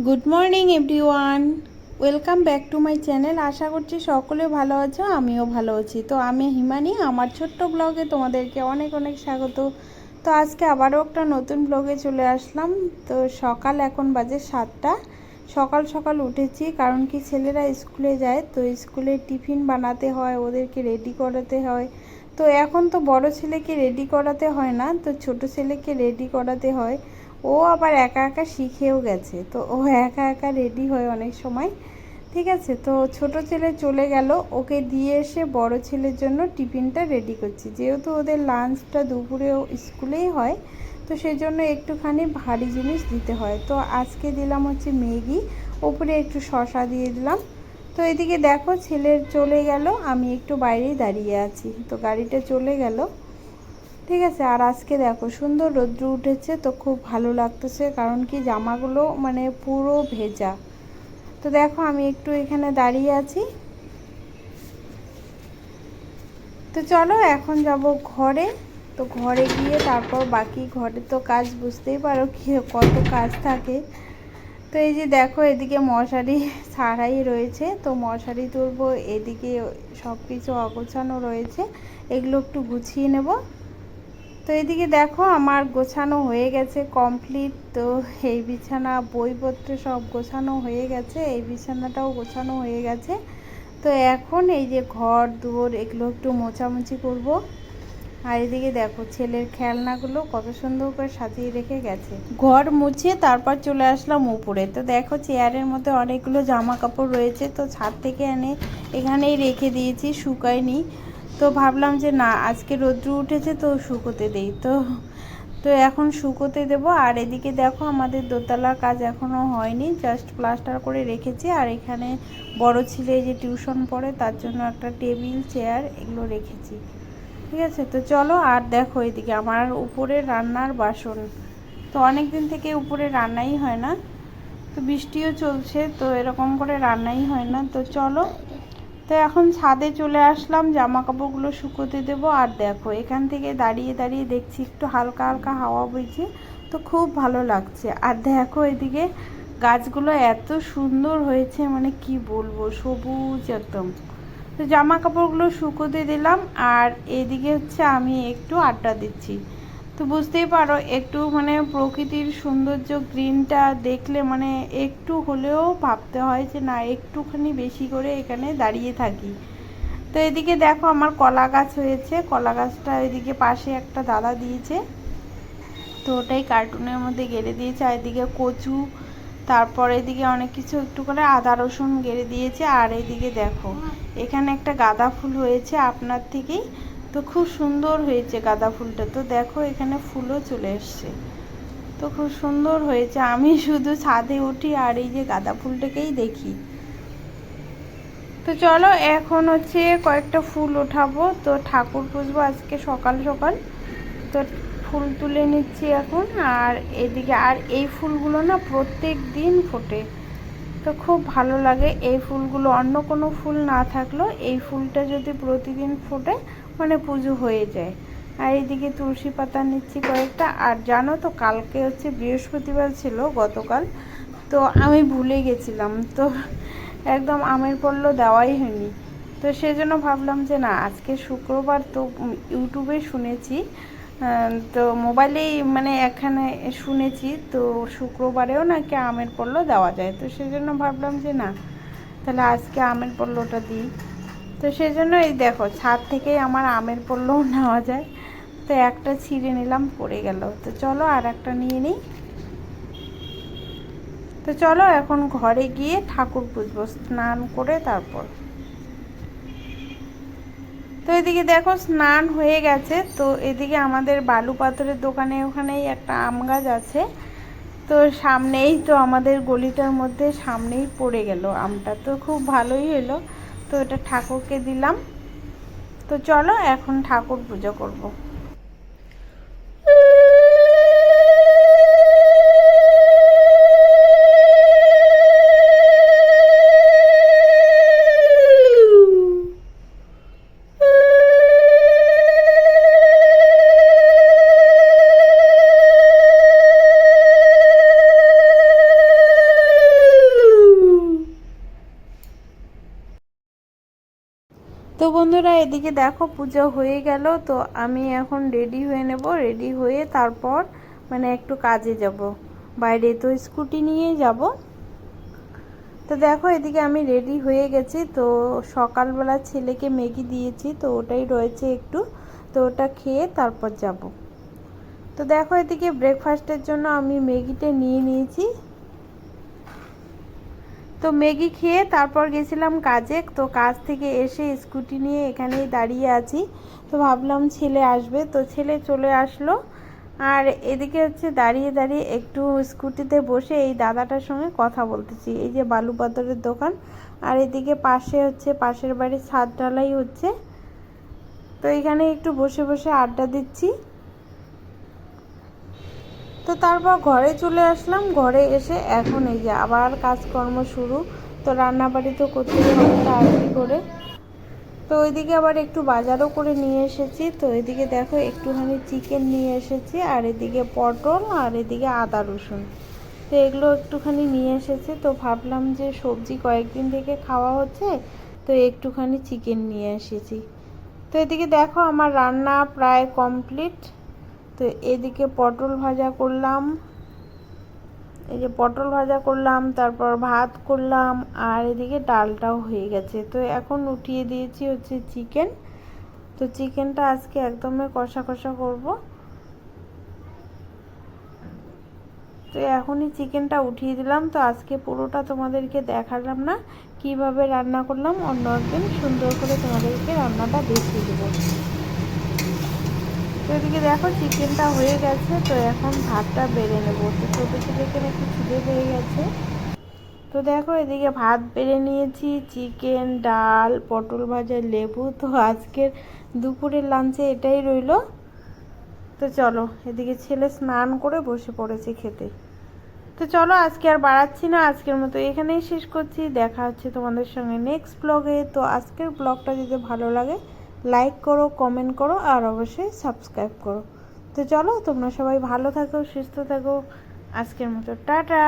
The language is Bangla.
Good morning everyone, welcome back to my channel. আশা করছি সকলে ভালো আছো, আমিও ভালো আছি। তো আমি হিমানি, আমার ছোট্ট ব্লগে তোমাদেরকে অনেক অনেক স্বাগত। তো আজকে আবারও একটা নতুন ব্লগে চলে আসলাম। তো সকাল এখন বাজে 7টা। সকাল সকাল উঠেছি, কারণ কি ছেলেরা স্কুলে যায়, তো স্কুলে টিফিন বানাতে হয়, ওদেরকে রেডি করাতে হয়। তো এখন তো বড় ছেলেকে রেডি করাতে হয় না, তো ছোট ছেলেকে রেডি করাতে হয়। ও আবার একা একা শিখেও গেছে, তো ও একা একা রেডি হয় অনেক সময়। ঠিক আছে, তো ছোট ছেলে চলে গেল, ওকে দিয়ে এসে বড় ছেলের জন্য টিফিনটা রেডি করছি। যেহেতু ওদের লাঞ্চটা দুপুরে স্কুলেই হয়, তো সেই জন্য একটুখানি ভারী জিনিস দিতে হয়। তো আজকে দিলাম হচ্ছে ম্যাগি, ওপরে একটু শসা দিয়ে দিলাম। তো এদিকে দেখো ছেলের চলে গেল, আমি একটু বাইরেই দাঁড়িয়ে আছি। তো গাড়িটা চলে গেল। ঠিক আছে, আর আজকে দেখো সুন্দর রৌদ্র উঠেছে, তো খুব ভালো লাগতেছে, কারণ কি জামাগুলো মানে পুরো ভেজা। তো দেখো আমি একটু এখানে দাঁড়িয়ে আছি। তো চলো এখন যাব ঘরে। তো ঘরে গিয়ে তারপর বাকি ঘরে তো কাজ বুঝতেই পারো কি কত কাজ থাকে। তো এই যে দেখো এদিকে মশারি ছাড়াই রয়েছে, তো মশারি তুলবো, এদিকে সব কিছু অগোছানো রয়েছে, এগুলো একটু গুছিয়ে নেব। তো এদিকে দেখো আমার গোছানো হয়ে গেছে কমপ্লিট। তো এই বিছানা বইপত্র সব গোছানো হয়ে গেছে, এই বিছানাটাও গোছানো হয়ে গেছে। তো এখন এই যে ঘর দুয়ার এগুলো একটু মোছামুছি করব। আর এদিকে দেখো ছেলের খেলনাগুলো কত সুন্দর করে সাজিয়ে রেখে গেছে। ঘর মুছে তারপর চলে আসলাম উপরে। তো দেখো চেয়ারের মধ্যে অনেকগুলো জামা কাপড় রয়েছে, তো ছাদ থেকে এনে এখানেই রেখে দিয়েছি, শুকায়নি। তো ভাবলাম যে না, আজকে রৌদ্র উঠেছে তো শুকোতে দেই। তো তো এখন শুকোতে দেবো। আর এদিকে দেখো আমাদের দোতলার কাজ এখনও হয়নি, জাস্ট প্লাস্টার করে রেখেছি। আর এখানে বড় ছেলে যে টিউশন পড়ে তার জন্য একটা টেবিল চেয়ার এগুলো রেখেছি। ঠিক আছে, তো চলো। আর দেখো এদিকে আমার উপরে রান্নার বাসন, তো অনেক দিন থেকে উপরে রান্নাই হয় না, তো বৃষ্টিও চলছে, তো এরকম করে রান্নাই হয় না। তো চলো, তো এখন ছাদে চলে আসলাম, জামা কাপড়গুলো শুকোতে দেবো। আর দেখো এখান থেকে দাঁড়িয়ে দাঁড়িয়ে দেখছি একটু হালকা হালকা হাওয়া বইছে, তো খুব ভালো লাগছে। আর দেখো এদিকে গাছগুলো এত সুন্দর হয়েছে, মানে কি বলবো, সবুজ একদম। তো জামা কাপড়গুলো শুকোতে দিলাম, আর এদিকে হচ্ছে আমি একটু আড্ডা দিচ্ছি। তো বুঝতেই পারো একটু মানে প্রকৃতির সৌন্দর্য গ্রিনটা দেখলে মানে একটু হলেও ভাবতে হয় যে না, একটুখানি বেশি করে এখানে দাঁড়িয়ে থাকি। তো এদিকে দেখো আমার কলা গাছ হয়েছে, কলা গাছটা এদিকে পাশে একটা দাদা দিয়েছে, তো ওটাই কার্টুনের মধ্যে গেড়ে দিয়েছে। আর এদিকে কচু, তারপর এদিকে অনেক কিছু একটু করে আদা রসুন গেড়ে দিয়েছে। আর এদিকে দেখো এখানে একটা গাঁদা ফুল হয়েছে আপনার থেকেই, তো খুব সুন্দর হয়েছে গাঁদা ফুলটা। তো দেখো এখানে ফুলও চলে এসছে, তো খুব সুন্দর হয়েছে। আমি শুধু ছাদে উঠি আর এই যে গাঁদা ফুলটাকেই দেখি। তো চলো এখন হচ্ছে কয়েকটা ফুল ওঠাবো, তো ঠাকুর পুজবো আজকে সকাল সকাল। তো ফুল তুলে নিচ্ছি এখন। আর এদিকে আর এই ফুলগুলো না প্রত্যেক দিন ফোটে, তো খুব ভালো লাগে এই ফুলগুলো। অন্য কোনো ফুল না থাকলেও এই ফুলটা যদি প্রতিদিন ফোটে মানে পুজো হয়ে যায়। আর এইদিকে তুলসী পাতা নিচ্ছি কয়েকটা। আর জানো তো কালকে হচ্ছে বৃহস্পতিবার ছিল গতকাল, তো আমি ভুলে গেছিলাম, তো একদম আমের পল্ল দেওয়াই হয়নি। তো সেজন্য ভাবলাম যে না, আজকে শুক্রবার, তো ইউটিউবে শুনেছি, তো মোবাইলেই মানে এখানে শুনেছি, তো শুক্রবারেও নাকি আমের পল্ল দেওয়া যায়। তো সেজন্য ভাবলাম যে না, তাহলে আজকে আমের পল্লটা দিই। তো সেজন্য এই দেখো ছাদ থেকেই আমার আমের পল্লও নেওয়া যায়। তো একটা ছিঁড়ে নিলাম, পড়ে গেল। তো চলো আর একটা নিয়ে নিই। তো চলো এখন ঘরে গিয়ে ঠাকুর পুজবো স্নান করে তারপর। তো এদিকে দেখো স্নান হয়ে গেছে, তো এদিকে আমাদের বালু পাথরের দোকানে ওখানেই একটা আম গাছ আছে, তো সামনেই, তো আমাদের গলিটার মধ্যে সামনেই পড়ে গেল আমটা, তো খুব ভালোই হলো। তো এটা ঠাকুরকে দিলাম। তো চলো এখন ঠাকুর পুজো করব। তো বন্ধুরা এদিকে দেখো পূজা হয়ে গেল, তো আমি এখন রেডি হয়ে নেব। রেডি হয়ে তারপর মানে একটু কাজে যাব বাইরে, তো স্কুটি নিয়েই যাব। তো দেখো এদিকে আমি রেডি হয়ে গেছি। তো সকালবেলা ছেলেকে ম্যাগি দিয়েছি, তো ওটাই রয়েছে একটু, তো ওটা খেয়ে তারপর যাব। তো দেখো এদিকে ব্রেকফাস্টের জন্য আমি ম্যাগিটা নিয়ে নিয়েছি। তো ম্যাগি খেয়ে তারপর গেছিলাম কাজে। তো কাজ থেকে এসে স্কুটি নিয়ে এখানেই দাঁড়িয়ে আছি। তো ভাবলাম ছেলে আসবে, তো ছেলে চলে আসলো। আর এদিকে হচ্ছে দাঁড়িয়ে দাঁড়িয়ে একটু স্কুটিতে বসে এই দাদাটার সঙ্গে কথা বলতেছি। এই যে বালু পাথরের দোকান, আর এদিকে পাশে হচ্ছে পাশের বাড়ির ছাদ ঢালাই হচ্ছে। তো এখানে একটু বসে বসে আড্ডা দিচ্ছি। তো তারপর ঘরে চলে আসলাম। ঘরে এসে এখন এই যে আবার কাজকর্ম শুরু। তো রান্নাবাড়ি তো করতেই হবে তাড়াতাড়ি করে। তো ওইদিকে আবার একটু বাজারও করে নিয়ে এসেছি। তো এদিকে দেখো একটুখানি চিকেন নিয়ে এসেছি, আর এদিকে পটল, আর এদিকে আদা রসুন। তো এগুলো একটুখানি নিয়ে এসেছি। তো ভাবলাম যে সবজি কয়েকদিন থেকে খাওয়া হচ্ছে, তো একটুখানি চিকেন নিয়ে এসেছি। তো এদিকে দেখো আমার রান্না প্রায় কমপ্লিট। তো এদিকে পটল ভাজা করলাম, এই যে পটল ভাজা করলাম, তারপর ভাত করলাম, আর এদিকে ডালটাও হয়ে গেছে। তো এখন উঠিয়ে দিয়েছি হচ্ছে চিকেন। তো চিকেনটা আজকে একদমই কষা কষা করব। তো এখনই চিকেনটা উঠিয়ে দিলাম। তো আজকে পুরোটা তোমাদেরকে দেখালাম না, কিভাবে রান্না করলাম, অন্য একদিন সুন্দর করে তোমাদেরকে রান্নাটা দেখিয়ে দেবো। তো এদিকে দেখো চিকেনটা হয়ে গেছে। তো এখন ভাতটা বেড়ে নেবো। তো ছোটো ছেলেকে একটু খিদে পেয়ে গেছে। তো দেখো এদিকে ভাত বেড়ে নিয়েছি, চিকেন, ডাল, পটল ভাজা, লেবু। তো আজকের দুপুরের লাঞ্চে এটাই রইলো। তো চলো এদিকে ছেলে স্নান করে বসে পড়েছে খেতে। তো চলো আজকে আর বাড়াচ্ছি না, আজকের মতো এখানেই শেষ করছি। দেখা হচ্ছে তোমাদের সঙ্গে নেক্সট ব্লগে। তো আজকের ব্লগটা যদি ভালো লাগে লাইক করো, কমেন্ট করো, আর অবশ্যই সাবস্ক্রাইব করো। তো চলো তোমরা সবাই ভালো থাকো, সুস্থ থাকো। আজকের মতো টাটা।